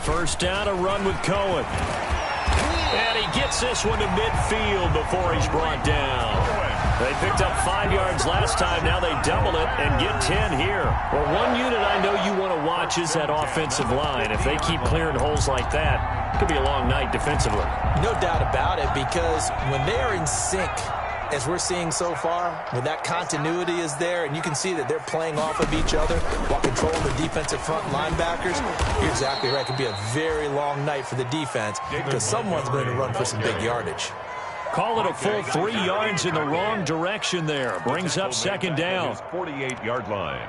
First down, a run with Cohen. And he gets this one to midfield before he's brought down. They picked up 5 yards last time. Now they double it and get 10 here. Well, one unit I know you want to watch is that offensive line. If they keep clearing holes like that, it could be a long night defensively. No doubt about it, because when they're in sync, as we're seeing so far, when that continuity is there and you can see that they're playing off of each other while controlling the defensive front linebackers, you're exactly right. It could be a very long night for the defense because someone's going to run for some big yardage. Call it a full 3 yards in the wrong direction there. Brings up second down. 48-yard line.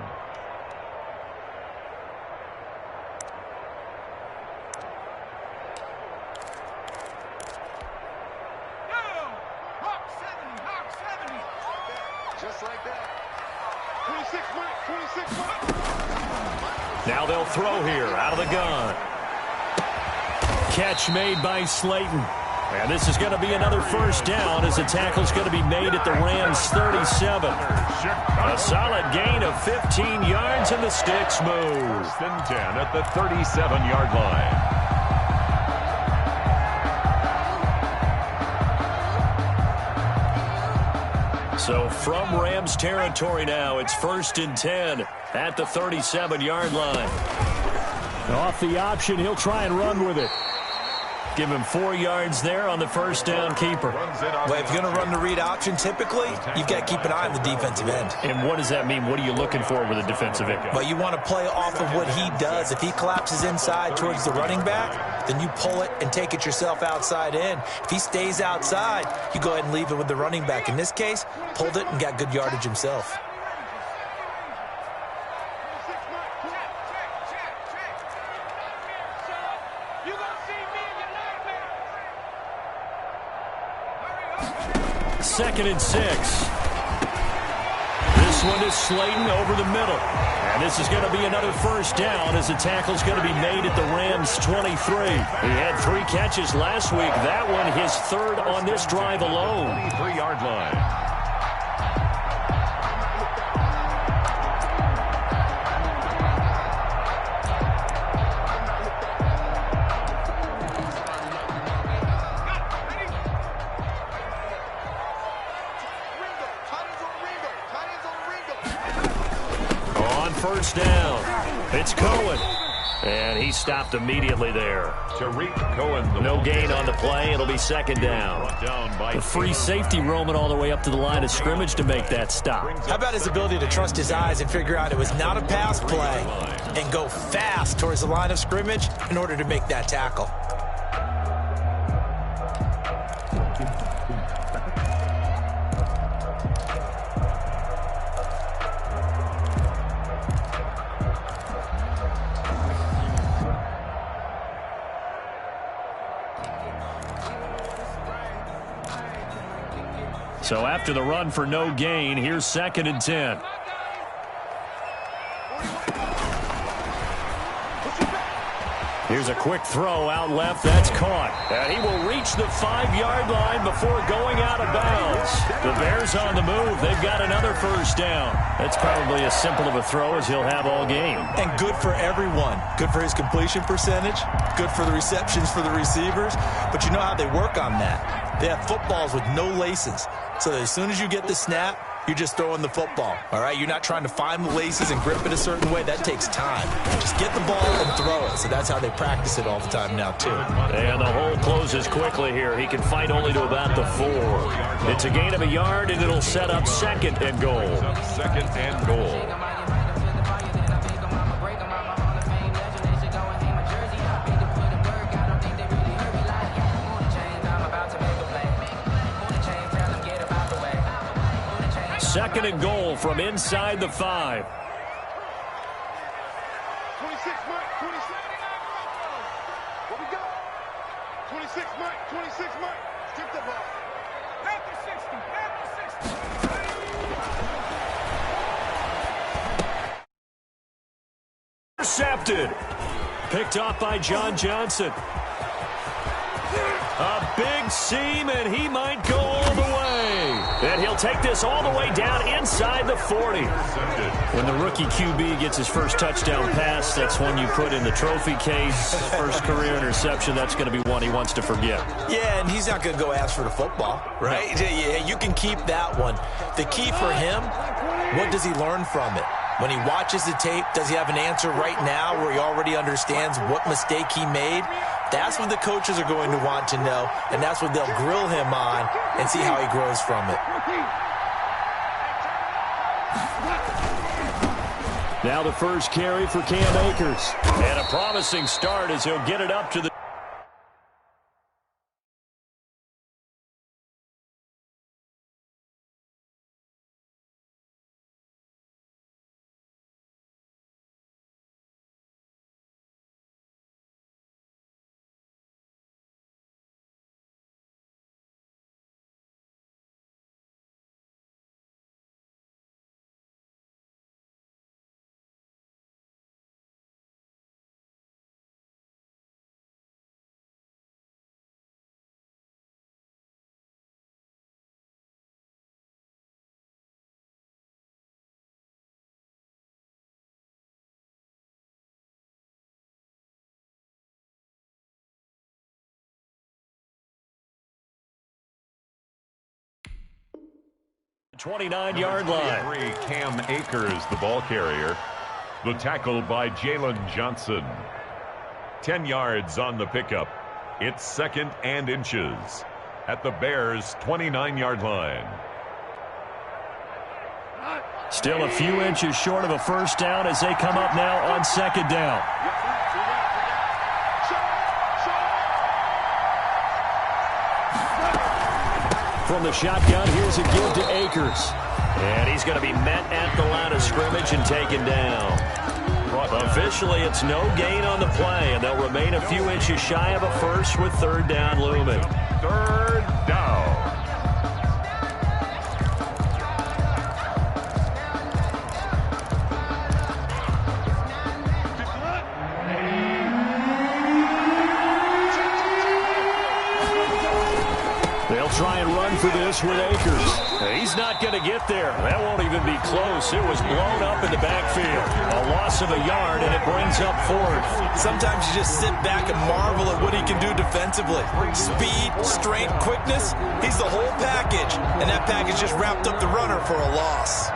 Now they'll throw here out of the gun. Catch made by Slayton. And this is going to be another first down as the tackle's going to be made at the Rams' 37. A solid gain of 15 yards and the sticks move. First and 10 at the 37-yard line. So from Rams territory now, it's first and 10 at the 37-yard line. Off the option, he'll try and run with it. Give him 4 yards there on the first down keeper. Well, if you're going to run the read option, typically, you've got to keep an eye on the defensive end. And what does that mean? What are you looking for with a defensive end? Well, you want to play off of what he does. If he collapses inside towards the running back, then you pull it and take it yourself outside in. If he stays outside, you go ahead and leave it with the running back. In this case, pulled it and got good yardage himself. Second and 6. This one is Slayton over the middle. And this is going to be another first down as the tackle's going to be made at the Rams' 23. He had 3 catches last week. That one his third on this drive alone. 23-yard line. First down. It's Cohen. And he stopped immediately there. Tariq Cohen. No gain on the play. It'll be second down. The free safety roaming all the way up to the line of scrimmage to make that stop. How about his ability to trust his eyes and figure out it was not a pass play and go fast towards the line of scrimmage in order to make that tackle? So after the run for no gain, here's second and 10. Here's a quick throw out left. That's caught. And he will reach the 5-yard line before going out of bounds. The Bears on the move. They've got another first down. That's probably as simple of a throw as he'll have all game. And good for everyone. Good for his completion percentage. Good for the receptions for the receivers. But you know how they work on that. They have footballs with no laces. So that as soon as you get the snap, you're just throwing the football, all right? You're not trying to find the laces and grip it a certain way. That takes time. Just get the ball and throw it. So that's how they practice it all the time now, too. And the hole closes quickly here. He can fight only to about the 4. It's a gain of a yard, and it'll set up second and goal. Second and goal. Second and goal from inside the 5. 26, Mike. 26. What we got? 26, Mike. 26, Mike. Skip the ball. Back to 60. Back to 60. Intercepted. Picked off by John Johnson. A big seam, and he might go all the way. And he'll take this all the way down inside the 40. When the rookie QB gets his first touchdown pass, that's one you put in the trophy case. First career interception, that's going to be one he wants to forget. Yeah, and he's not going to go ask for the football, right? No. Yeah, you can keep that one. The key for him, what does he learn from it? When he watches the tape, does he have an answer right now where he already understands what mistake he made? That's what the coaches are going to want to know, and that's what they'll grill him on and see how he grows from it. Now the first carry for Cam Akers. And a promising start as he'll get it up to the 29-yard line. Cam Akers, the ball carrier. The tackle by Jalen Johnson. 10 yards on the pickup. It's 2nd and inches at the Bears' 29-yard line. Still a few inches short of a first down as they come up now on 2nd down. From the shotgun, here's a give to Akers. And he's going to be met at the line of scrimmage and taken down. Officially, it's no gain on the play, and they'll remain a few inches shy of a first with 3rd down looming. 3rd down. They'll try and run for this with Akers. He's not going to get there. That won't even be close. It was blown up in the backfield. A loss of a yard, and it brings up 4th. Sometimes you just sit back and marvel at what he can do defensively. Speed, strength, quickness. He's the whole package, and that package just wrapped up the runner for a loss.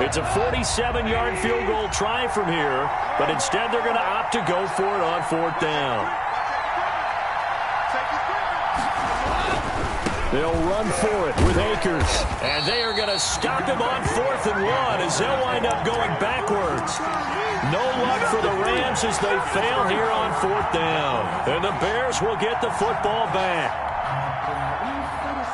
It's a 47-yard field goal try from here, but instead they're going to opt to go for it on 4th down. They'll run for it with Akers. And they are going to stop him on 4th and 1 as they'll wind up going backwards. No luck for the Rams as they fail here on 4th down. And the Bears will get the football back.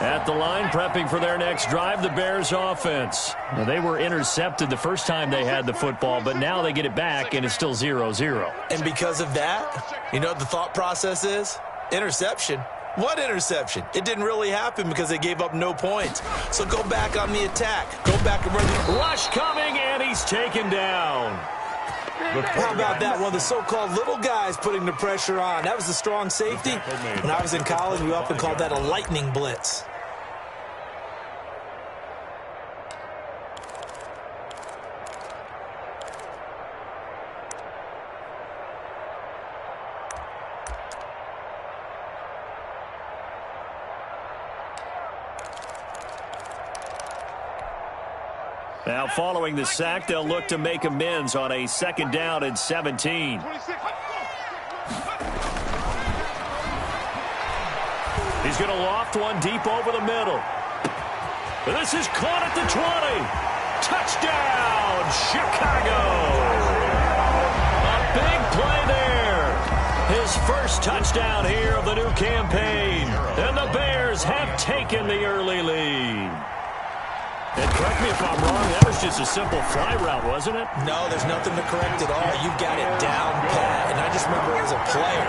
At the line, prepping for their next drive, the Bears offense. Now, they were intercepted the first time they had the football, but now they get it back, and it's still 0-0. And because of that, you know what the thought process is? Interception. What interception? It didn't really happen because they gave up no points. So go back on the attack. Go back and run the rush coming, and he's taken down. How about that? One of the so-called little guys putting the pressure on. That was the strong safety. When I was in college, we often called that a lightning blitz. Now, following the sack, they'll look to make amends on a 2nd down and 17. He's going to loft one deep over the middle. This is caught at the 20. Touchdown, Chicago. A big play there. His first touchdown here of the new campaign. And the Bears have taken the early lead. And correct me if I'm wrong, that was just a simple fly route, wasn't it? No, there's nothing to correct at all. You've got it down pat. And I just remember as a player,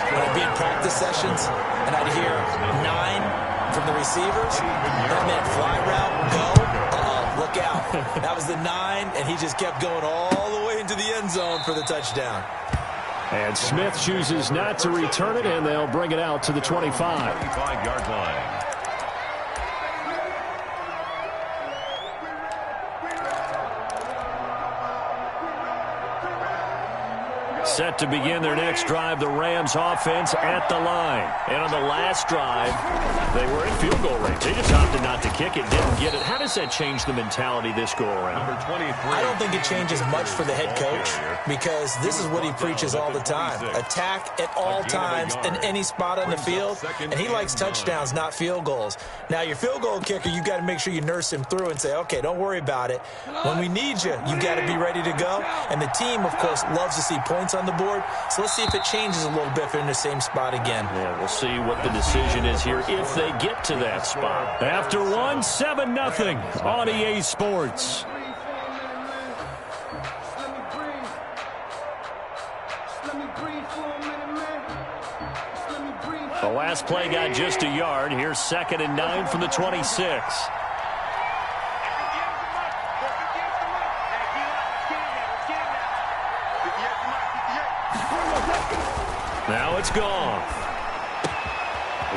when I'd be in practice sessions, and I'd hear 9 from the receivers, that meant fly route, go, look out. That was the 9, and he just kept going all the way into the end zone for the touchdown. And Smith chooses not to return it, and they'll bring it out to the 25. 25-yard line. set to begin their next drive, the Rams offense at the line. And on the last drive, they were in field goal range. They just opted not to kick it, didn't get it. How does that change the mentality this go-around? I don't think it changes much for the head coach because this is what he preaches all the time. Attack at all times in any spot on the field, and he likes touchdowns, not field goals. Now, your field goal kicker, you got to make sure you nurse him through and say, okay, don't worry about it. When we need you, you got to be ready to go. And the team, of course, loves to see points on the board. So let's see if it changes a little bit if they're in the same spot again. Yeah, we'll see what the decision is here if they get to that spot. After one, 7-0 on EA Sports. The last play got just a yard. Here's 2nd and 9 from the 26. Now it's gone.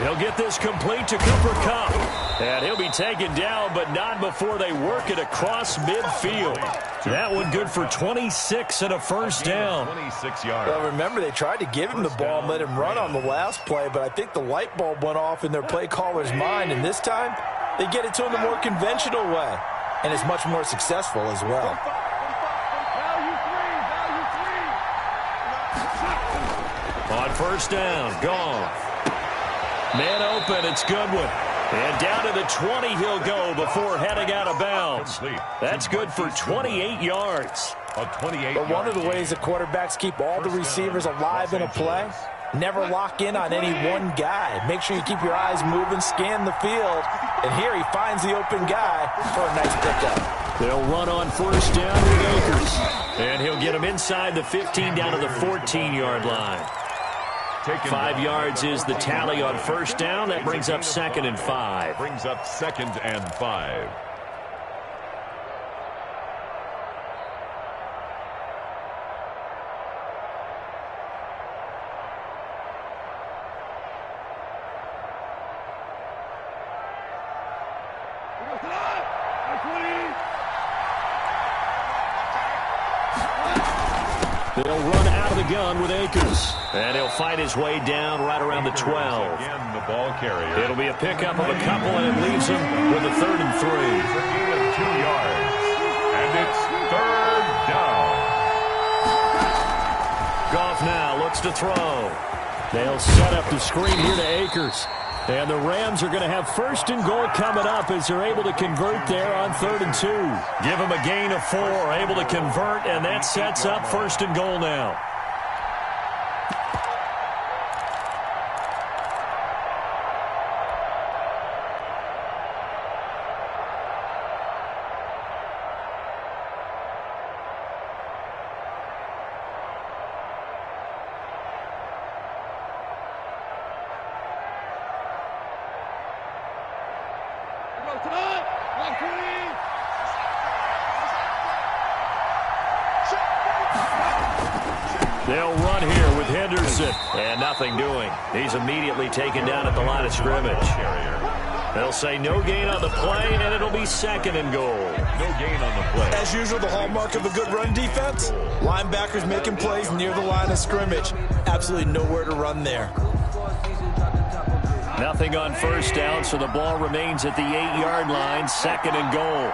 He'll get this complete to Cooper Kupp. And he'll be taken down, but not before they work it across midfield. That one good for 26 and a first down. 26 yards. Well, remember, they tried to give him the ball and let him run on the last play, but I think the light bulb went off in their play caller's mind, and this time they get it to him the more conventional way, and it's much more successful as well. On first down, gone. Man open, it's Goodwin. And down to the 20 he'll go before heading out of bounds. That's good for 28 yards. But one of the ways the quarterbacks keep all the receivers alive in a play, never lock in on any one guy. Make sure you keep your eyes moving, scan the field. And here he finds the open guy for a nice pickup. They'll run on first down with Akers. And he'll get him inside the 15 down to the 14-yard line. 5 yards is the tally on first down. That brings up 2nd and 5. Brings up 2nd and 5. They'll run out of the gun with Akers. And he'll fight his way down right around the 12. Again, the ball carrier. It'll be a pickup of a couple, and it leaves him with a 3rd and 3. For a gain of 2 yards. And it's 3rd down. Goff now looks to throw. They'll set up the screen here to Akers. And the Rams are going to have 1st and goal coming up as they're able to convert there on 3rd and 2. Give them a gain of 4, able to convert, and that sets up 1st and goal now. They'll run here with Henderson. And nothing doing. He's immediately taken down at the line of scrimmage. They'll say no gain on the play, and it'll be 2nd and goal. No gain on the play. As usual, the hallmark of a good run defense, linebackers making plays near the line of scrimmage. Absolutely nowhere to run there. Nothing on first down, so the ball remains at the 8-yard line, 2nd and goal.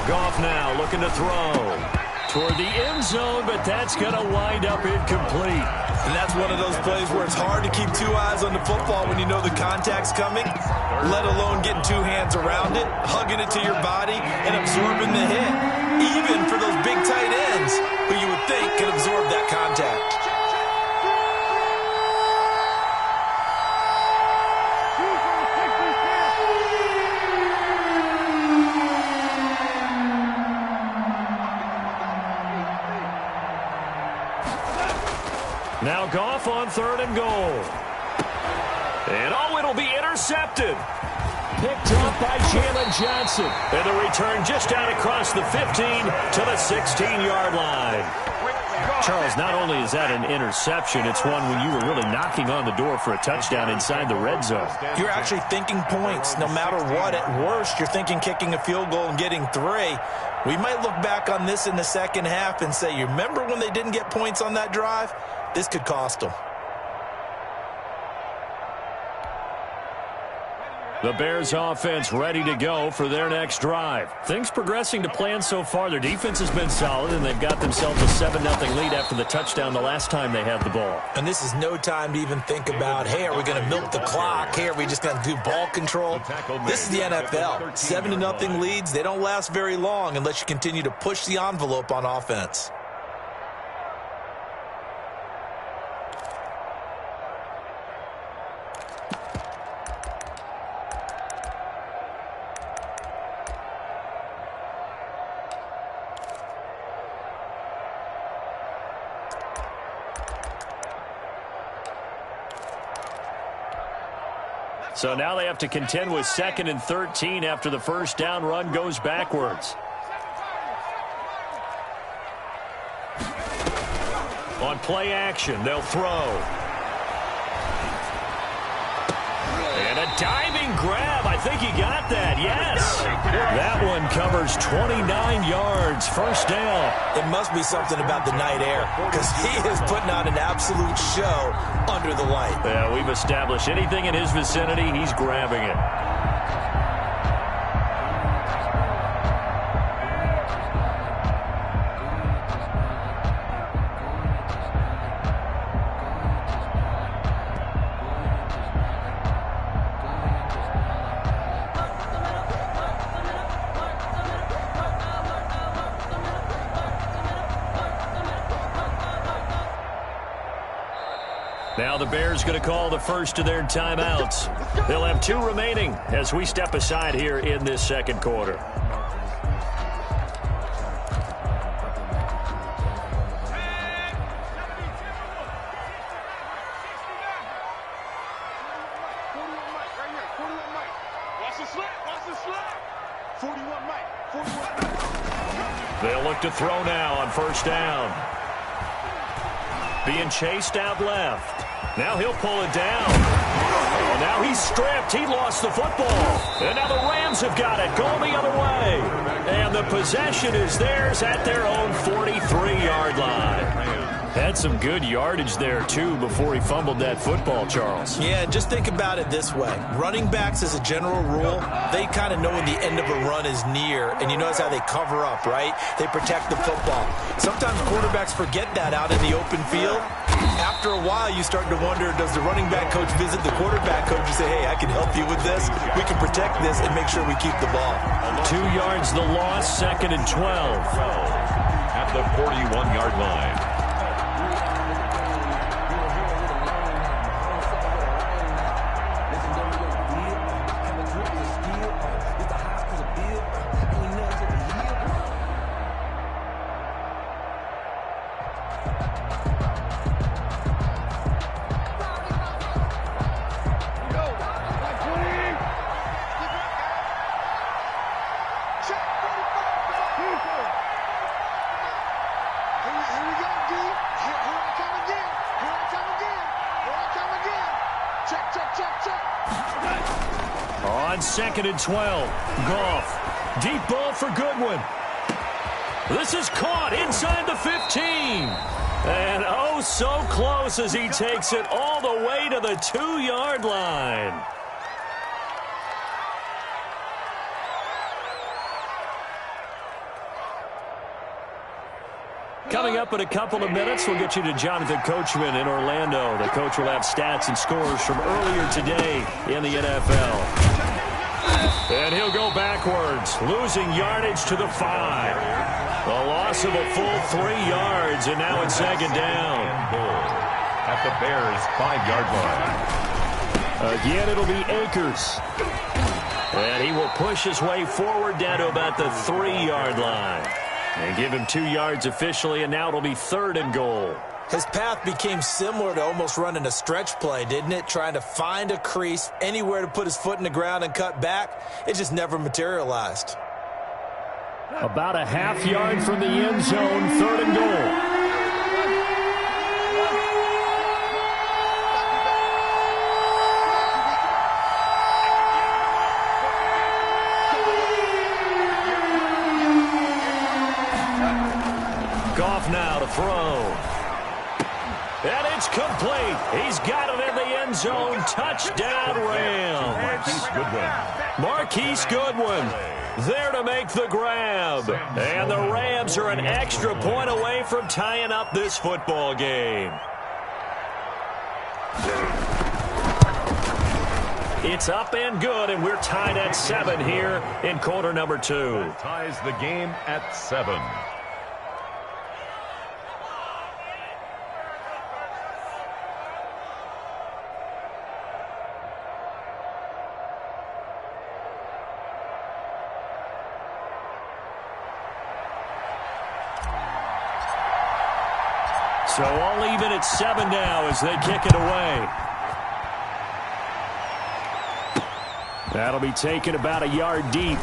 Goff now looking to throw toward the end zone, but that's going to wind up incomplete. And that's one of those plays where it's hard to keep 2 eyes on the football when you know the contact's coming, let alone getting 2 hands around it, hugging it to your body, and absorbing the hit. Even for those big tight ends who you would think could absorb that contact. Now Goff on 3rd and goal. And it'll be intercepted. Picked up by Jalen Johnson. And the return just out across the 15 to the 16-yard line. Charles, not only is that an interception, it's one when you were really knocking on the door for a touchdown inside the red zone. You're actually thinking points. No matter what, at worst, you're thinking kicking a field goal and getting 3. We might look back on this in the second half and say, you remember when they didn't get points on that drive? This could cost them. The Bears offense ready to go for their next drive. Things progressing to plan so far. Their defense has been solid, and they've got themselves a 7-0 lead after the touchdown the last time they had the ball. And this is no time to even think about, hey, are we going to milk the clock? Hey, are we just going to do ball control? This is the NFL. 7-0 leads, they don't last very long unless you continue to push the envelope on offense. So now they have to contend with 2nd and 13 after the first down run goes backwards. On play action, they'll throw. And a diving grab. I think he got that, yes. That one covers 29 yards, first down. It must be something about the night air, because he is putting on an absolute show under the light. Yeah, we've established anything in his vicinity, he's grabbing it. Now the Bears going to call the first of their timeouts. They'll have 2 remaining as we step aside here in this second quarter. They'll look to throw now on first down. Being chased out left. Now he'll pull it down. Oh, now he's stripped. He lost the football. And now the Rams have got it. Going the other way. And the possession is theirs at their own 43-yard line. Had some good yardage there, too, before he fumbled that football, Charles. Yeah, just think about it this way. Running backs, as a general rule, they kind of know when the end of a run is near, and you notice how they cover up, right? They protect the football. Sometimes quarterbacks forget that out in the open field. After a while, you start to wonder, does the running back coach visit the quarterback coach and say, hey, I can help you with this. We can protect this and make sure we keep the ball. 2 yards the loss, 2nd and 12. At the 41-yard line. On 2nd and 12, Goff. Deep ball for Goodwin. This is caught inside the 15. And oh, so close as he takes it all the way to the 2-yard line. Coming up in a couple of minutes, we'll get you to Jonathan Coachman in Orlando. The coach will have stats and scores from earlier today in the NFL. And he'll go backwards, losing yardage to the 5. A loss of a full 3 yards, and now it's 2nd down. At the Bears' 5-yard line. Again, it'll be Akers. And he will push his way forward down to about the 3-yard line. And give him 2 yards officially, and now it'll be 3rd and goal. His path became similar to almost running a stretch play, didn't it? Trying to find a crease, anywhere to put his foot in the ground and cut back. It just never materialized. About a half yard from the end zone, 3rd and goal. off now to throw. And it's complete. He's got it in the end zone. Touchdown, Rams. Marquise Goodwin there to make the grab. And the Rams are an extra point away from tying up this football game. It's up and good, and we're tied at 7 here in quarter number 2. That ties the game at 7. So all even at 7 now as they kick it away. That'll be taken about a yard deep.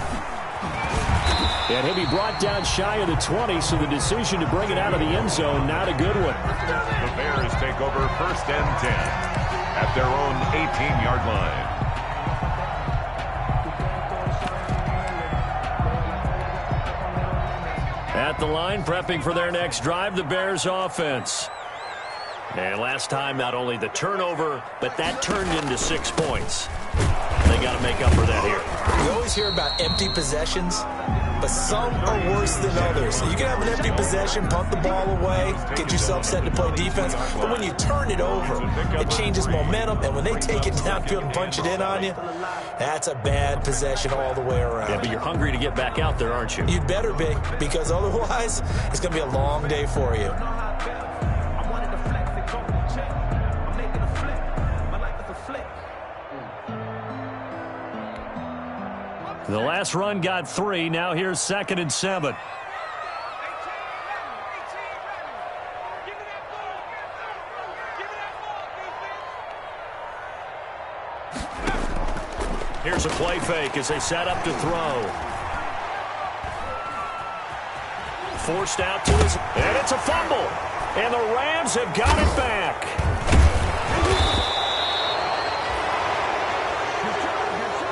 And he'll be brought down shy of the 20, so the decision to bring it out of the end zone, not a good one. The Bears take over 1st and 10 at their own 18-yard line. At the line, prepping for their next drive, the Bears offense. And last time, not only the turnover, but that turned into 6 points. They got to make up for that here. You always hear about empty possessions, but some are worse than others. So you can have an empty possession, punt the ball away, get yourself set to play defense, but when you turn it over, it changes momentum, and when they take it downfield and punch it in on you, that's a bad possession all the way around. Yeah, but you're hungry to get back out there, aren't you? You'd better be, because otherwise, it's going to be a long day for you. The last run got 3. Now here's 2nd and 7. Here's a play fake as they set up to throw. Forced out to his, and it's a fumble. And the Rams have got it back.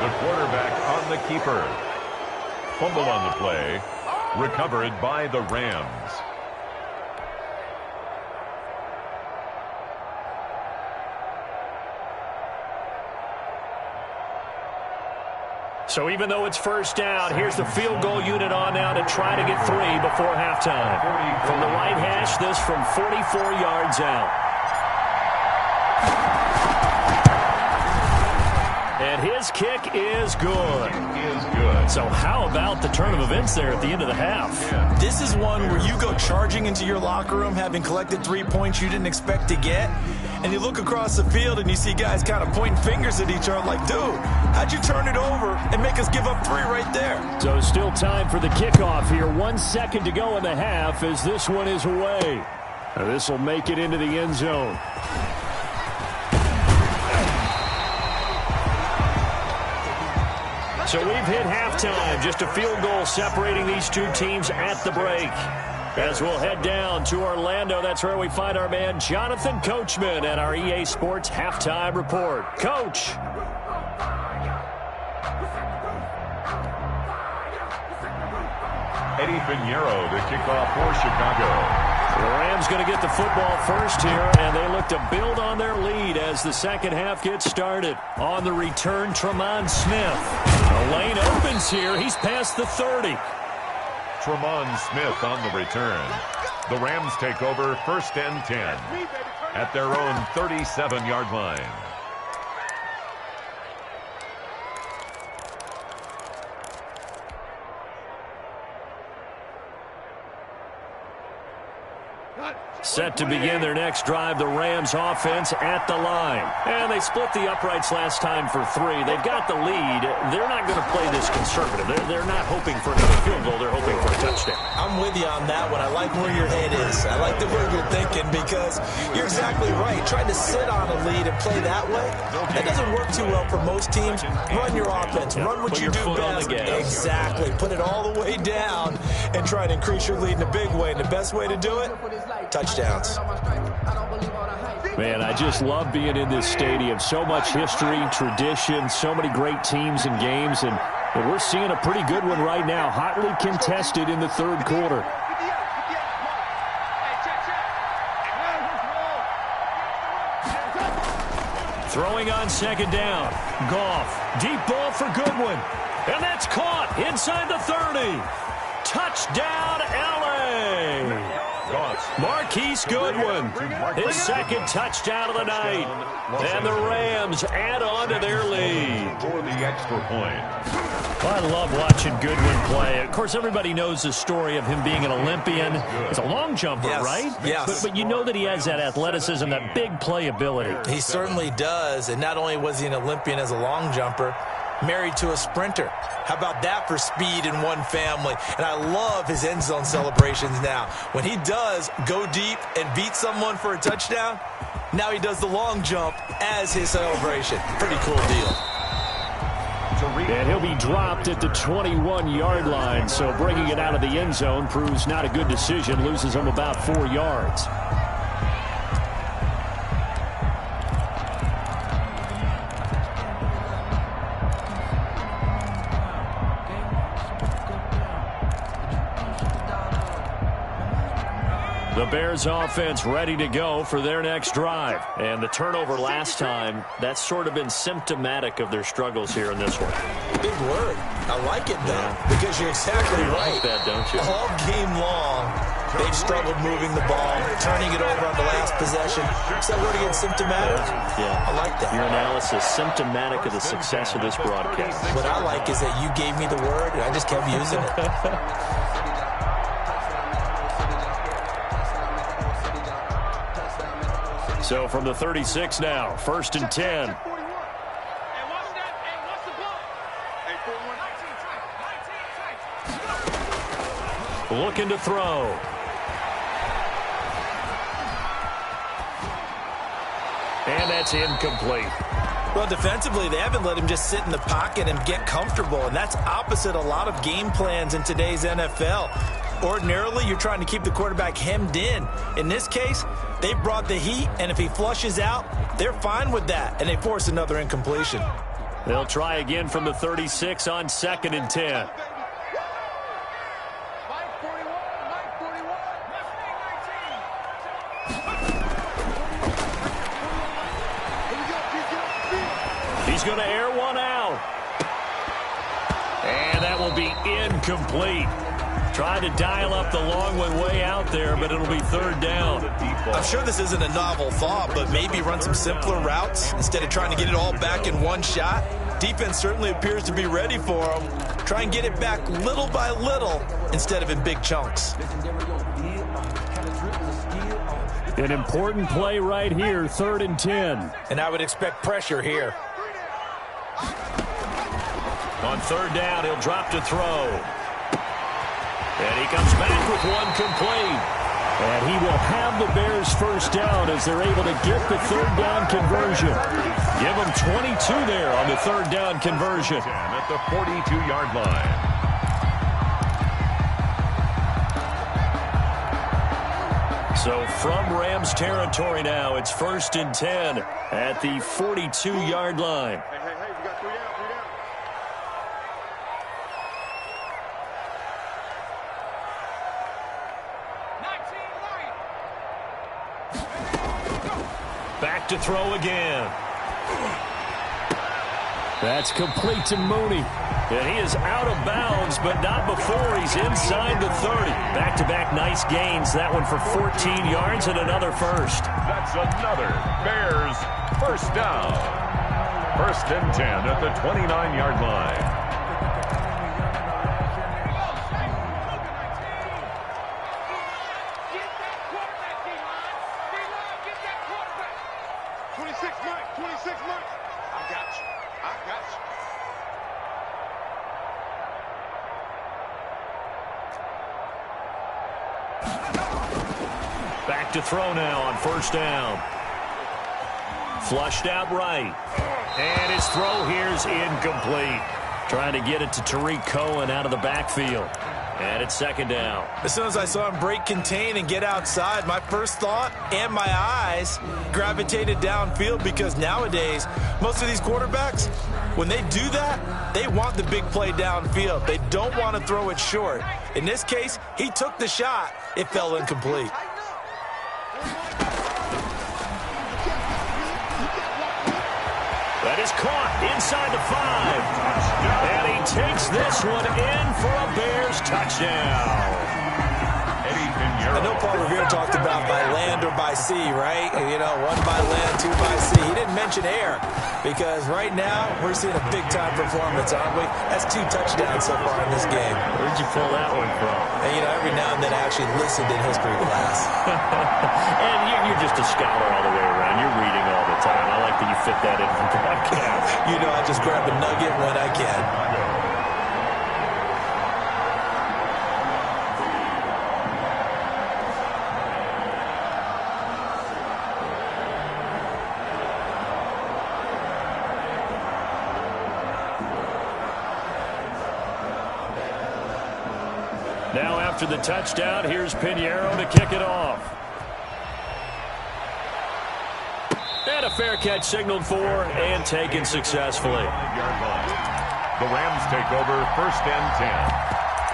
The quarterback on the keeper. Fumble on the play. Recovered by the Rams. So even though it's first down, here's the field goal unit on now to try to get 3 before halftime. From the right hash, this from 44 yards out. And his kick is good. So how about the turn of events there at the end of the half? Yeah. This is one where you go charging into your locker room having collected 3 points you didn't expect to get, and you look across the field and you see guys kind of pointing fingers at each other like, dude, how'd you turn it over and make us give up 3 right there? So still time for the kickoff here. 1 second to go in the half as this one is away. Now this will make it into the end zone. So we've hit halftime. Just a field goal separating these two teams at the break. As we'll head down to Orlando, that's where we find our man Jonathan Coachman at our EA Sports Halftime Report. Coach. Eddie Pinheiro to kick off for Chicago. The Rams going to get the football first here, and they look to build on their lead as the second half gets started. On the return, Tremont Smith. The lane opens here. He's past the 30. Tremont Smith on the return. The Rams take over 1st and 10 at their own 37-yard line. Set to begin their next drive, the Rams offense at the line. And they split the uprights last time for 3. They've got the lead. They're not going to play this conservative. They're not hoping for another field goal. They're hoping for a touchdown. I'm with you on that one. I like where your head is. I like the way you're thinking because you're exactly right. Trying to sit on a lead and play that way, that doesn't work too well for most teams. Run your offense. Run what you do best. Exactly. Put it all the way down and try to increase your lead in a big way. And the best way to do it, touchdowns. Man, I just love being in this stadium. So much history, tradition, so many great teams and games, and we're seeing a pretty good one right now. Hotly contested in the third quarter. Throwing on second down. Goff. Deep ball for Goodwin. And that's caught inside the 30. Touchdown, L.A. Marquise Goodwin, his second touchdown of the night. And the Rams add on to their lead. For the extra point. I love watching Goodwin play. Of course, everybody knows the story of him being an Olympian. He's a long jumper, right? Yes. But you know that he has that athleticism, that big playability. He certainly does. And not only was he an Olympian as a long jumper, married to a sprinter. How about that for speed in one family? And I love his end zone celebrations now. When he does go deep and beat someone for a touchdown, now he does the long jump as his celebration. Pretty cool deal. And he'll be dropped at the 21-yard line, so bringing it out of the end zone proves not a good decision, loses him about 4 yards. The Bears offense ready to go for their next drive. And the turnover last time, that's sort of been symptomatic of their struggles here in this one. Big word. I like it, though, because you're exactly right. You like that, don't you? All game long, they've struggled moving the ball, turning it over on the last possession. Is that word again, symptomatic? Yeah. I like that. Your analysis, symptomatic of the success of this broadcast. What I like is that you gave me the word, and I just kept using it. So from the 36 now, 1st and 10. Looking to throw. And that's incomplete. Well, defensively, they haven't let him just sit in the pocket and get comfortable, and that's opposite a lot of game plans in today's NFL. Ordinarily, you're trying to keep the quarterback hemmed in. In this case, they brought the heat, and if he flushes out, they're fine with that, and they force another incompletion. They'll try again from the 36 on 2nd and 10. He's going to air one out. And that will be incomplete. Trying to dial up the long one way out there, but it'll be 3rd down. I'm sure this isn't a novel thought, but maybe run some simpler routes instead of trying to get it all back in one shot. Defense certainly appears to be ready for them. Try and get it back little by little instead of in big chunks. An important play right here, 3rd and 10. And I would expect pressure here. On 3rd down, he'll drop to throw. And he comes back with one complete. And he will have the Bears 1st down as they're able to get the 3rd down conversion. Give them 22 there on the 3rd down conversion. At the 42-yard line. So from Rams territory now, it's 1st and 10 at the 42-yard line. Hey, we got 3 down, 3 down. Back to throw again. That's complete to Mooney. And he is out of bounds, but not before he's inside the 30. Back-to-back nice gains. That one for 14 yards and another first. That's another Bears 1st down. 1st and 10 at the 29-yard line. Back to throw now on 1st down. Flushed out right. And his throw here's incomplete. Trying to get it to Tariq Cohen out of the backfield. And it's 2nd down. As soon as I saw him break contain and get outside, my first thought and my eyes gravitated downfield, because nowadays, most of these quarterbacks, when they do that, they want the big play downfield. They don't want to throw it short. In this case, he took the shot. It fell incomplete. is caught inside the 5. And he takes this one in for a Bears touchdown. I know Paul Revere talked about by land or by sea, right? You know, one by land, two by sea. He didn't mention air because right now we're seeing a big-time performance, aren't we? That's 2 touchdowns so far in this game. Where'd you pull that one from? And, you know, every now and then I actually listened in history class. And you're just a scholar all the way around. You're reading all the time. I like that you fit that in the broadcast. You know, I just grab a nugget when I can. Now after the touchdown, here's Pinheiro to kick it off. And a fair catch signaled for and taken successfully. The Rams take over 1st and 10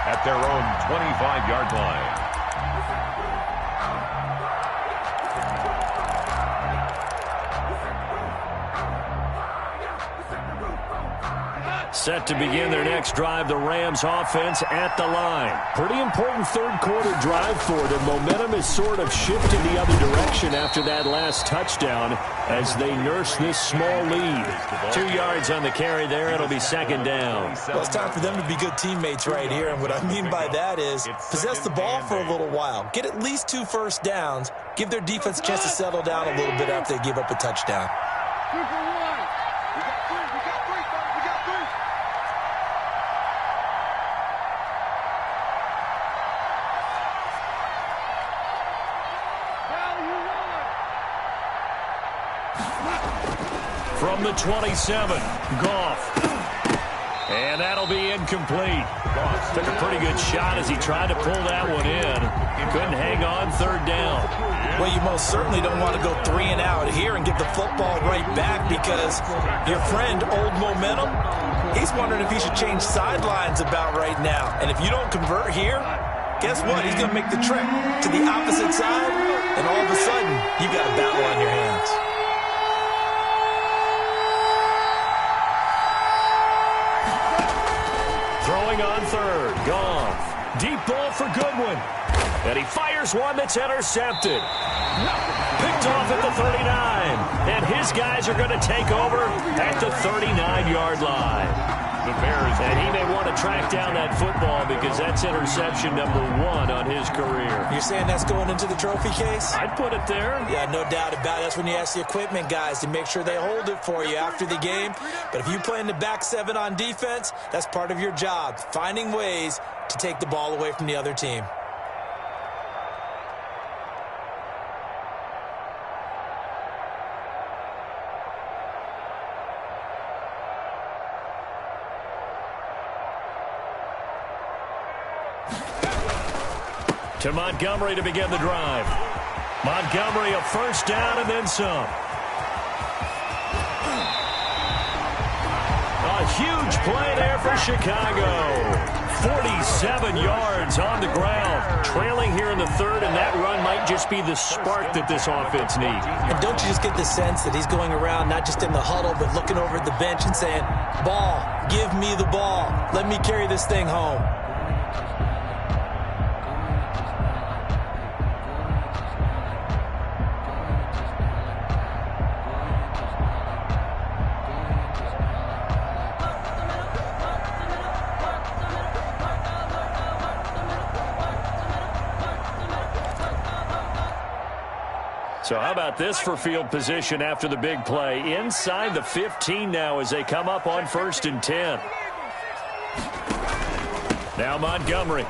at their own 25-yard line. Set to begin their next drive, the Rams offense at the line. Pretty important third-quarter drive for them. Momentum is sort of shifted the other direction after that last touchdown as they nurse this small lead. 2 yards on the carry there. It'll be 2nd down. Well, it's time for them to be good teammates right here. And what I mean by that is possess the ball for a little while. Get at least 2 first downs. Give their defense a chance to settle down a little bit after they give up a touchdown. 2 for 1. We got 3. We got 3, fellas. We got 3. From the 27, Goff. And that'll be incomplete. Goff took a pretty good shot as he tried to pull that one in. Couldn't hang on 3rd down. Well, you most certainly don't want to go 3 and out here and get the football right back because your friend, Old Momentum, he's wondering if he should change sidelines about right now. And if you don't convert here, guess what? He's going to make the trek to the opposite side, and all of a sudden, you've got a battle on your hands. Throwing on 3rd, Goff. Deep ball for Goodwin. And he fires one that's intercepted. Picked off at the 39. And his guys are going to take over at the 39-yard line. The Bears. And he may want to track down that football because that's interception number 1 on his career. You're saying that's going into the trophy case? I'd put it there. Yeah, no doubt about it. That's when you ask the equipment guys to make sure they hold it for you after the game. But if you play in the back 7 on defense, that's part of your job, finding ways to take the ball away from the other team. To Montgomery to begin the drive. Montgomery a first down and then some. A huge play there for Chicago. 47 yards on the ground. Trailing here in the 3rd, and that run might just be the spark that this offense needs. And don't you just get the sense that he's going around not just in the huddle but looking over at the bench and saying, ball, give me the ball. Let me carry this thing home. So how about this for field position after the big play? Inside the 15 now as they come up on 1st and 10. Now Montgomery.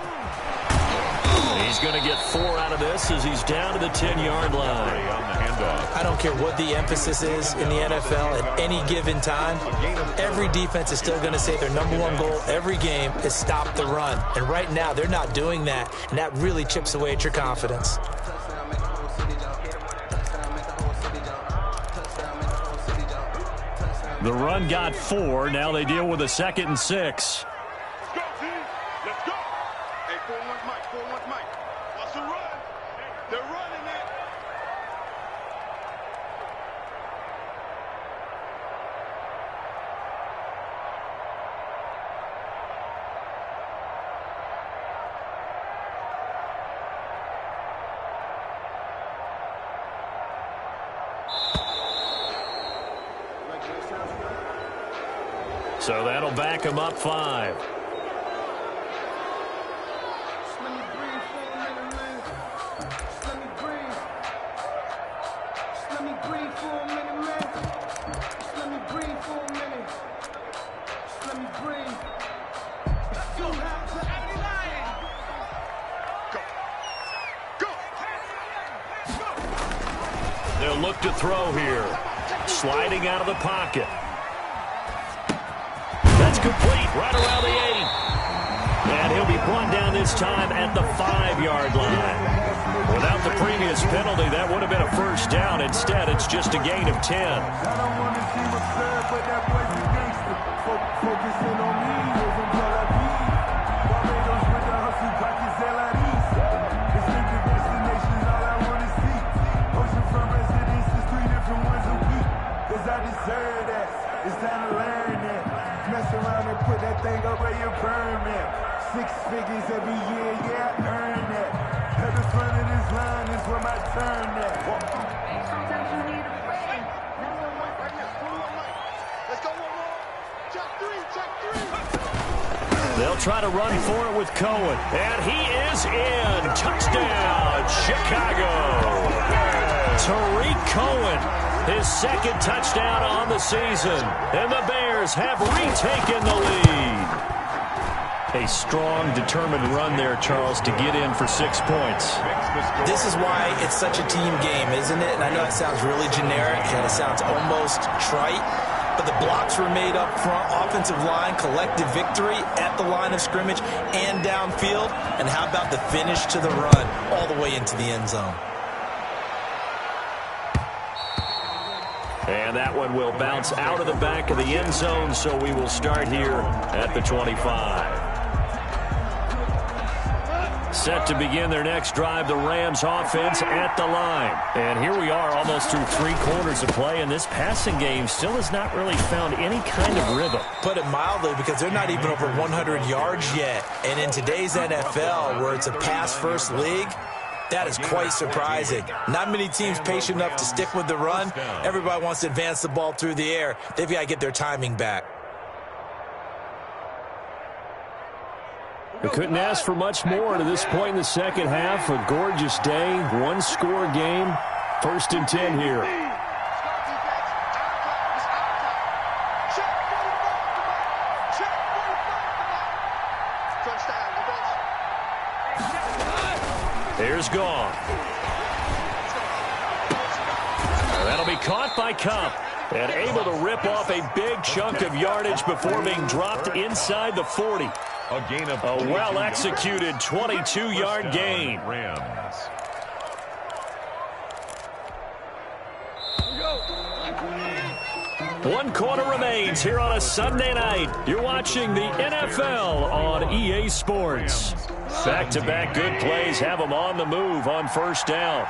He's going to get 4 out of this as he's down to the 10-yard line. On the handoff. I don't care what the emphasis is in the NFL at any given time. Every defense is still going to say their number 1 goal every game is stop the run. And right now, they're not doing that, and that really chips away at your confidence. The run got 4. Now they deal with a 2nd and 6. Let's go, team. Let's go. Hey, 4-1 Mike. 4-1 Mike. Watch the run. They're running it. So that'll back him up 5. They'll look to throw here. Sliding out of the pocket. That's complete right around the 8. And he'll be brought down this time at the 5-yard line. Without the previous penalty, that would have been a first down. Instead, it's just a gain of 10. I don't want to see what's good, but that boy's a gangster. Focusing on me, live in Tel Aviv. Barbados with the hustle, pockets LREs. Distinctive destinations, all I want to see. Ocean from residences, 3 different ones a week. Cause I deserve that. It's time to learn that. Mess around and put that thing up where your permit. 6 figures every year, yeah, I earn that. At the front of this line is where my turn at. Sometimes you need a friend. Let's go one more. Check 3. They'll try to run for it with Cohen. And he is in. Touchdown, Chicago. Tariq Cohen, his 2nd touchdown on the season. And the Bears have retaken the lead. A strong, determined run there, Charles, to get in for 6 points. This is why it's such a team game, isn't it? And I know it sounds really generic and it sounds almost trite, but the blocks were made up front, offensive line, collective victory at the line of scrimmage and downfield. And how about the finish to the run all the way into the end zone? And that one will bounce out of the back of the end zone, so we will start here at the 25. Set to begin their next drive, the Rams offense at the line. And here we are almost through 3 quarters of play, and this passing game still has not really found any kind of rhythm. Put it mildly, because they're not even over 100 yards yet. And in today's NFL, where it's a pass-first league, that is quite surprising. Not many teams patient enough to stick with the run. Everybody wants to advance the ball through the air. They've got to get their timing back. We couldn't ask for much more to this point in the second half. A gorgeous day, 1-score game. 1st and 10 here. Here's Gone. That'll be caught by Cup. And able to rip off a big chunk of yardage before being dropped inside the 40. A gain of a well-executed 22-yard gain. Rams. One quarter remains here on a Sunday night. You're watching the NFL on EA Sports. Back-to-back good plays have them on the move on 1st down.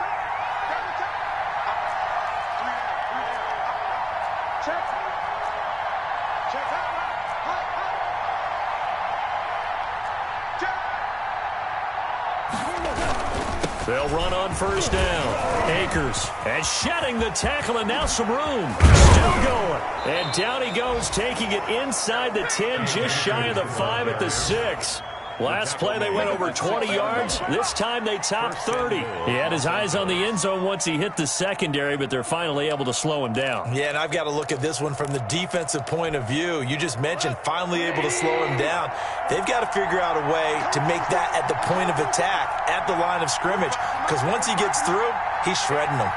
They'll run on 1st down. Akers and shedding the tackle, and now some room. Still going. And down he goes, taking it inside the 10, just shy of the 5 at the 6. Last play they went over 20 yards. This time they topped 30. He had his eyes on the end zone once he hit the secondary, but they're finally able to slow him down. Yeah, and I've got to look at this one from the defensive point of view. You just mentioned finally able to slow him down. They've got to figure out a way to make that at the point of attack, at the line of scrimmage, because once he gets through, he's shredding them.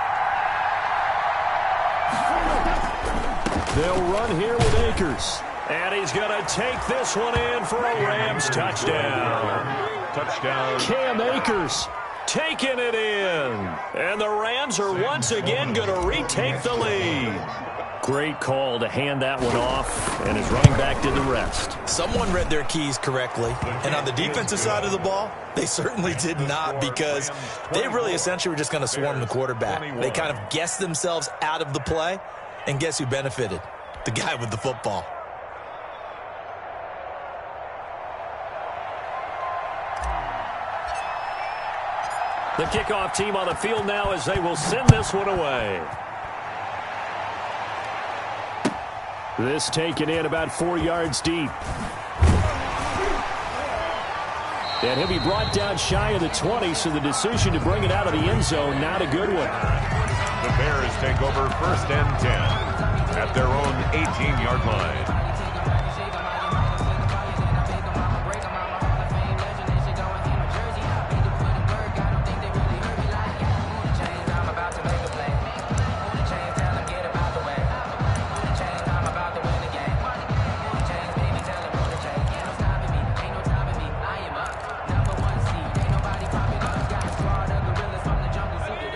They'll run here with Akers. And he's going to take this one in for a Rams touchdown. Touchdown. Cam Akers taking it in. And the Rams are once again going to retake the lead. Great call to hand that one off, and his running back did the rest. Someone read their keys correctly, and on the defensive side of the ball, they certainly did not, because they really essentially were just going to swarm the quarterback. They kind of guessed themselves out of the play, and guess who benefited? The guy with the football. The kickoff team on the field now as they will send this one away. This taken in about 4 yards deep. And he'll be brought down shy of the 20, so the decision to bring it out of the end zone, not a good one. The Bears take over 1st and 10 at their own 18-yard line.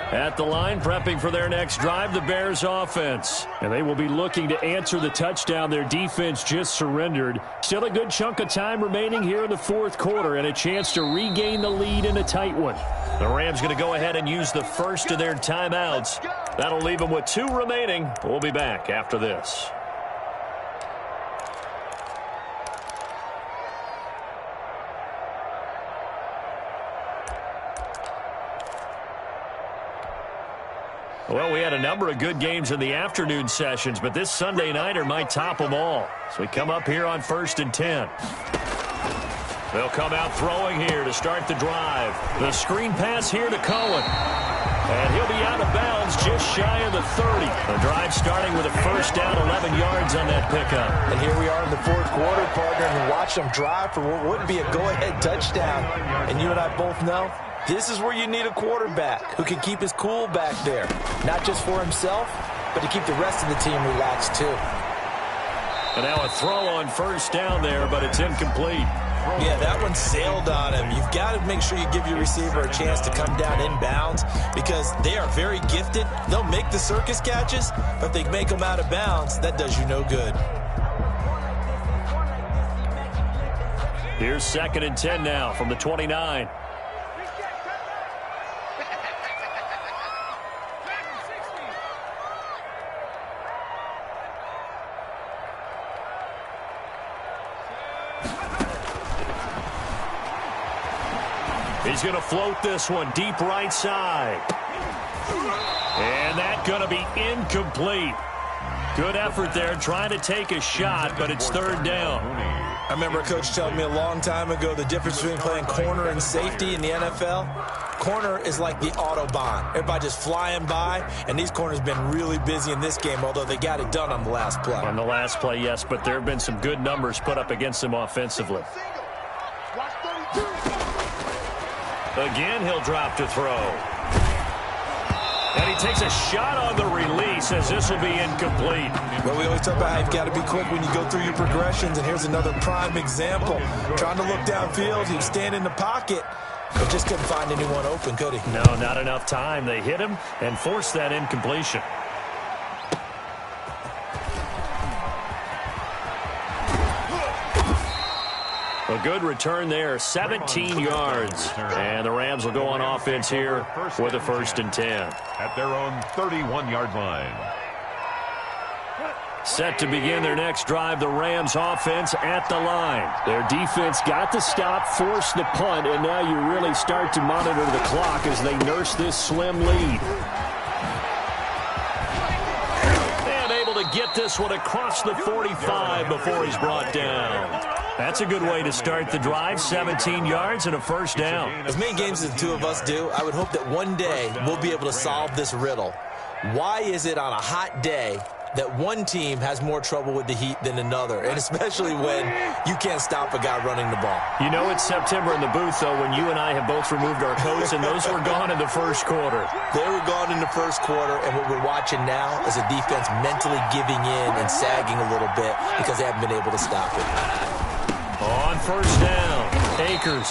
At the line, prepping for their next drive, the Bears offense. And they will be looking to answer the touchdown their defense just surrendered. Still a good chunk of time remaining here in the 4th quarter and a chance to regain the lead in a tight one. The Rams going to go ahead and use the first of their timeouts. That'll leave them with 2 remaining. We'll be back after this. Well, we had a number of good games in the afternoon sessions, but this Sunday nighter might top them all. So we come up here on 1st and 10. They'll come out throwing here to start the drive. The screen pass here to Cohen. And he'll be out of bounds just shy of the 30. The drive starting with a first down, 11 yards on that pickup. And here we are in the 4th quarter, partner, and watch them drive for what would be a go-ahead touchdown. And you and I both know this is where you need a quarterback who can keep his cool back there. Not just for himself, but to keep the rest of the team relaxed too. And now a throw on first down there, but it's incomplete. Yeah, that one sailed on him. You've got to make sure you give your receiver a chance to come down inbounds because they are very gifted. They'll make the circus catches, but if they make them out of bounds, that does you no good. Here's 2nd and 10 now from the 29. He's going to float this one deep right side. And that's going to be incomplete. Good effort there trying to take a shot, but it's 3rd down. I remember a coach telling me a long time ago the difference between playing corner and safety in the NFL. Corner is like the Autobahn. Everybody just flying by, and these corners have been really busy in this game, although they got it done on the last play. On the last play, yes, but there have been some good numbers put up against them offensively. Again, he'll drop to throw. And he takes a shot on the release as this will be incomplete. Well, we always talk about how you've got to be quick when you go through your progressions, and here's another prime example. Trying to look downfield, he'd stand in the pocket, but just couldn't find anyone open, could he? No, not enough time. They hit him and forced that incompletion. A good return there, 17 yards. And the Rams will go on offense here with a 1st and 10. At their own 31-yard line. Set to begin their next drive, the Rams offense at the line. Their defense got the stop, forced the punt, and now you really start to monitor the clock as they nurse this slim lead. And able to get this one across the 45 before he's brought down. That's a good way to start the drive, 17 yards and a 1st down. As many games as the two of us do, I would hope that one day we'll be able to solve this riddle. Why is it on a hot day that one team has more trouble with the heat than another, and especially when you can't stop a guy running the ball? You know it's September in the booth, though, when you and I have both removed our coats, and those were gone in the 1st quarter. They were gone in the 1st quarter, and what we're watching now is a defense mentally giving in and sagging a little bit because they haven't been able to stop it. On 1st down, Akers.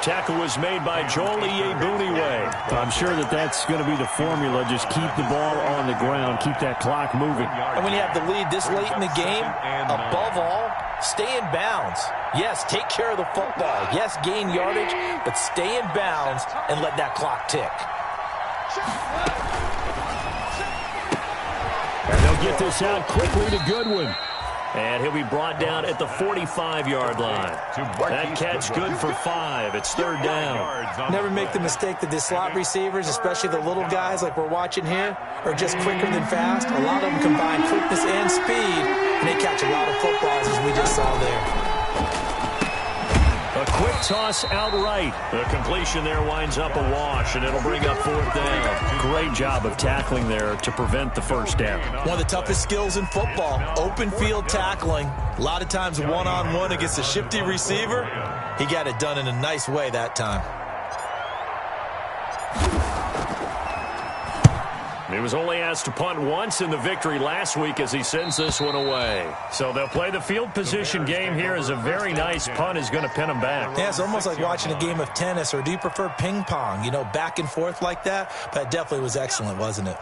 Tackle was made by Joel Iyiegbuniwe. I'm sure that's going to be the formula. Just keep the ball on the ground. Keep that clock moving. And when you have the lead this late in the game, above all, stay in bounds. Yes, take care of the football. Yes, gain yardage, but stay in bounds and let that clock tick. And they'll get this out quickly to Goodwin. And he'll be brought down at the 45-yard line. That catch good for 5. It's third down. Never make the mistake that the slot receivers, especially the little guys like we're watching here, are just quicker than fast. A lot of them combine quickness and speed, and they catch a lot of footballs, as we just saw there. A quick toss outright. The completion there winds up a wash, and it'll bring up fourth down. Great job of tackling there to prevent the first down. One of the toughest skills in football, open field tackling. A lot of times one-on-one against a shifty receiver. He got it done in a nice way that time. He was only asked to punt once in the victory last week as he sends this one away. So they'll play the field position game here as a very nice punt is going to pin them back. Yeah, it's almost like watching a game of tennis, or do you prefer ping pong? You know, back and forth like that? That definitely was excellent, wasn't it?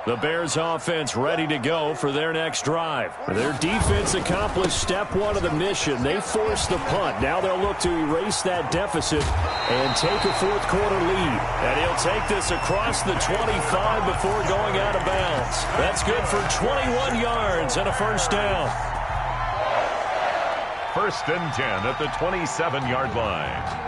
The Bears offense ready to go for their next drive. Their defense accomplished step one of the mission. They forced the punt. Now they'll look to erase that deficit and take a fourth quarter lead. And he'll take this across the 25 before going out of bounds. That's good for 21 yards and a first down. First and 10 at the 27-yard line.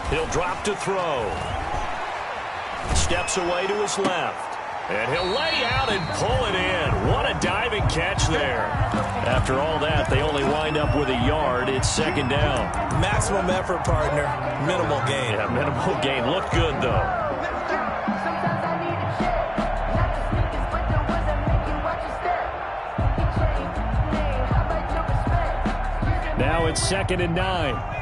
He'll drop to throw. Steps away to his left. And he'll lay out and pull it in. What a diving catch there. After all that, they only wind up with a yard. It's second down. Maximum effort, partner. Minimal gain. Yeah, minimal gain. Looked good, though. Now it's second and 9.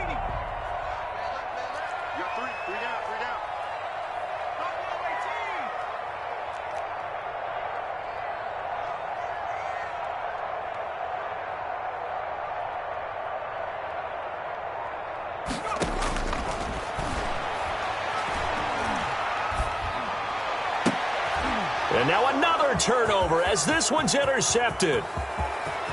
And now another turnover as this one's intercepted.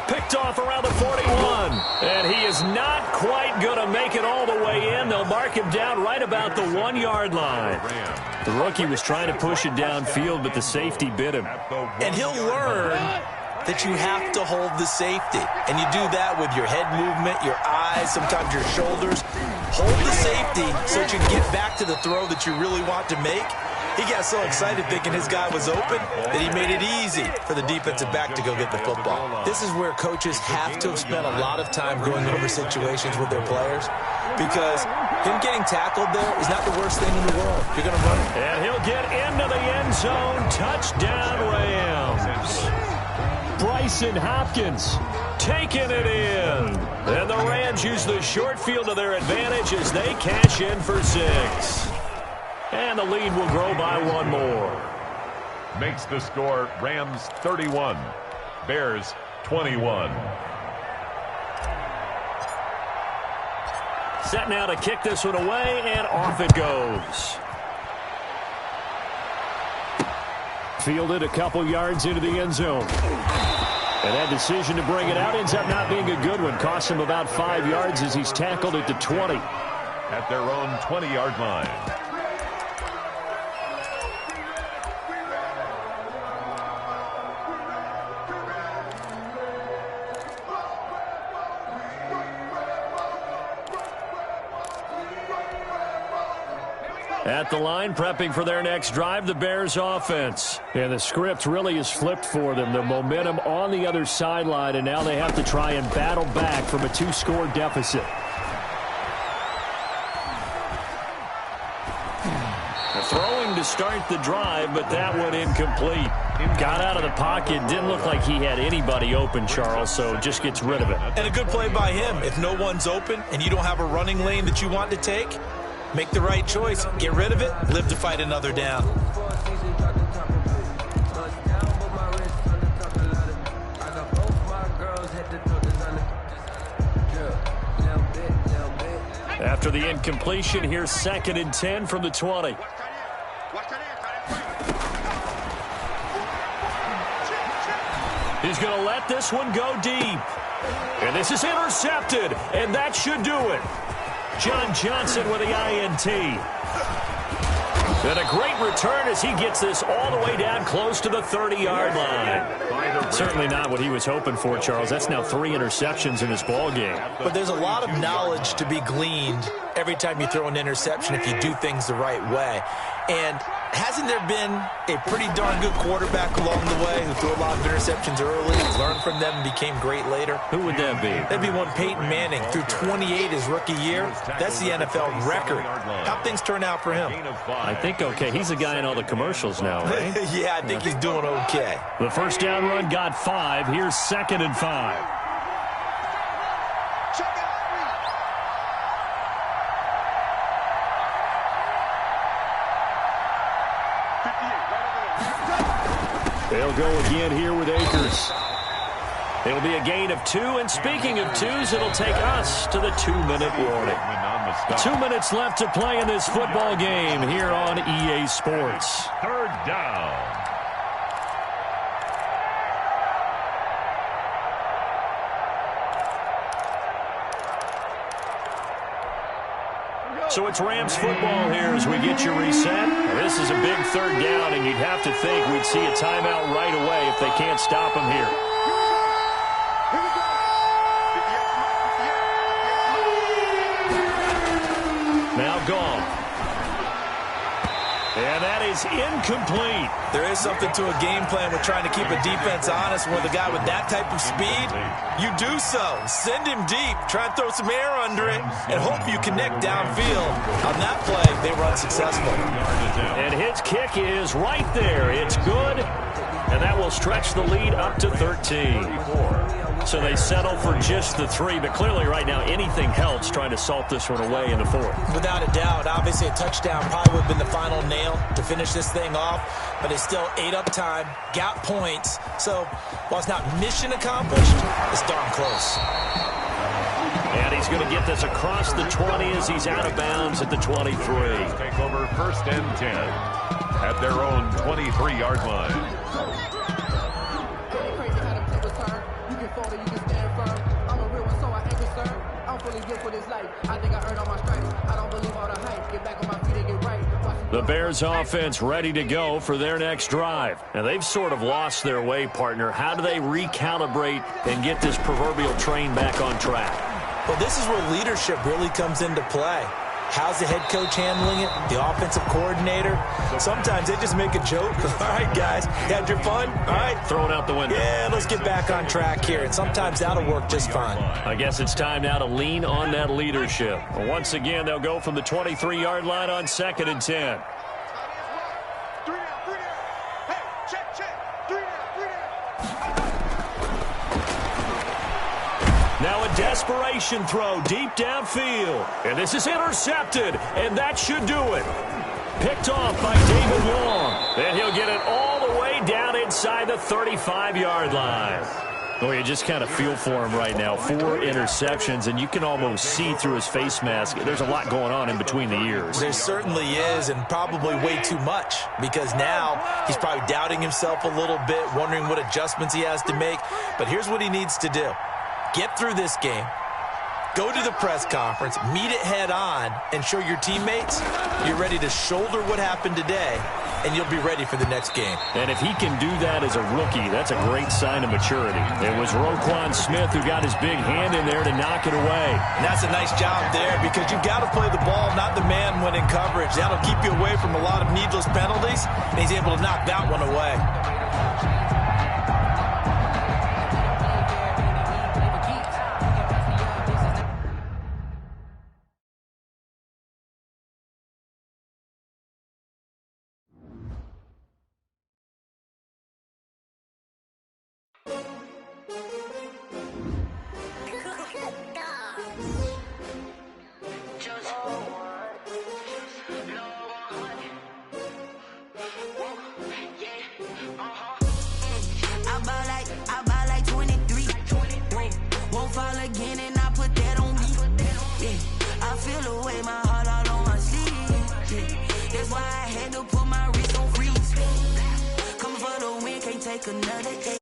Picked off around the 41. And he is not quite going to make it all the way in. They'll mark him down right about the 1-yard line. The rookie was trying to push it downfield, but the safety bit him. And he'll learn that you have to hold the safety. And you do that with your head movement, your eyes, sometimes your shoulders. Hold the safety so that you can get back to the throw that you really want to make. He got so excited thinking his guy was open that he made it easy for the defensive back to go get the football. This is where coaches have to have spent a lot of time going over situations with their players, because him getting tackled there is not the worst thing in the world. You're going to run it. And he'll get into the end zone. Touchdown, Rams. Bryson Hopkins taking it in. And the Rams use the short field to their advantage as they cash in for 6. And the lead will grow by 1 more. Makes the score Rams 31, Bears 21. Set now to kick this one away, and off it goes. Fielded a couple yards into the end zone. And that decision to bring it out ends up not being a good one. Costs him about 5 yards as he's tackled at the 20. At their own 20-yard line. At the line, prepping for their next drive, the Bears offense. And the script really is flipped for them. The momentum on the other sideline, and now they have to try and battle back from a 2-score deficit. Throwing to start the drive, but that one incomplete. Got out of the pocket, didn't look like he had anybody open, Charles, so just gets rid of it. And a good play by him. If no one's open and you don't have a running lane that you want to take, make the right choice. Get rid of it. Live to fight another down. After the incompletion, here's second and 10 from the 20. He's going to let this one go deep. And this is intercepted, and that should do it. John Johnson with the INT. And a great return as he gets this all the way down close to the 30-yard line. Certainly not what he was hoping for, Charles. That's now 3 interceptions in this ball game. But there's a lot of knowledge to be gleaned every time you throw an interception if you do things the right way. And hasn't there been a pretty darn good quarterback along the way who threw a lot of interceptions early, learned from them, and became great later? Who would that be? That'd be one Peyton Manning. Threw 28 his rookie year. That's the NFL record. How'd things turn out for him? I think okay. He's a guy in all the commercials now, right? Yeah, I think he's doing okay. The first down run got 5. Here's 2nd and 5. They'll go again here with Akers. It'll be a gain of 2, and speaking of 2s, it'll take us to the 2-minute warning. 2 minutes left to play in this football game here on EA Sports. 3rd down. So it's Rams football here as we get you reset. This is a big 3rd down, and you'd have to think we'd see a timeout right away if they can't stop them here. Now gone. And that is incomplete. There is something to a game plan with trying to keep a defense honest. With a guy with that type of speed, you do so. Send him deep. Try and throw some air under it and hope you connect downfield. On that play, they were unsuccessful. And his kick is right there. It's good. And that will stretch the lead up to 13. So they settle for just the 3, but clearly right now anything helps trying to salt this one away in the 4th. Without a doubt, obviously a touchdown probably would have been the final nail to finish this thing off, but it's still ate up time, got points. So while it's not mission accomplished, it's darn close. And he's going to get this across the 20 as he's out of bounds at the 23. Take over 1st and 10 at their own 23-yard line. The Bears offense ready to go for their next drive. Now, they've sort of lost their way, partner. How do they recalibrate and get this proverbial train back on track? Well, this is where leadership really comes into play. How's the head coach handling it? The offensive coordinator? Sometimes they just make a joke. All right, guys, you had your fun? All right. Throw it out the window. Yeah, let's get back on track here. And sometimes that'll work just fine. I guess it's time now to lean on that leadership. Once again, they'll go from the 23-yard line on 2nd and 10. Now a desperation throw deep downfield. And this is intercepted, and that should do it. Picked off by David Long. And he'll get it all the way down inside the 35-yard line. Well, you just kind of feel for him right now. 4 interceptions, and you can almost see through his face mask. There's a lot going on in between the ears. There certainly is, and probably way too much, because now he's probably doubting himself a little bit, wondering what adjustments he has to make. But here's what he needs to do. Get through this game, go to the press conference, meet it head on, and show your teammates you're ready to shoulder what happened today, and you'll be ready for the next game. And if he can do that as a rookie, that's a great sign of maturity. It was Roquan Smith who got his big hand in there to knock it away. And that's a nice job there, because you've got to play the ball, not the man when in coverage. That'll keep you away from a lot of needless penalties, and he's able to knock that one away. Another day.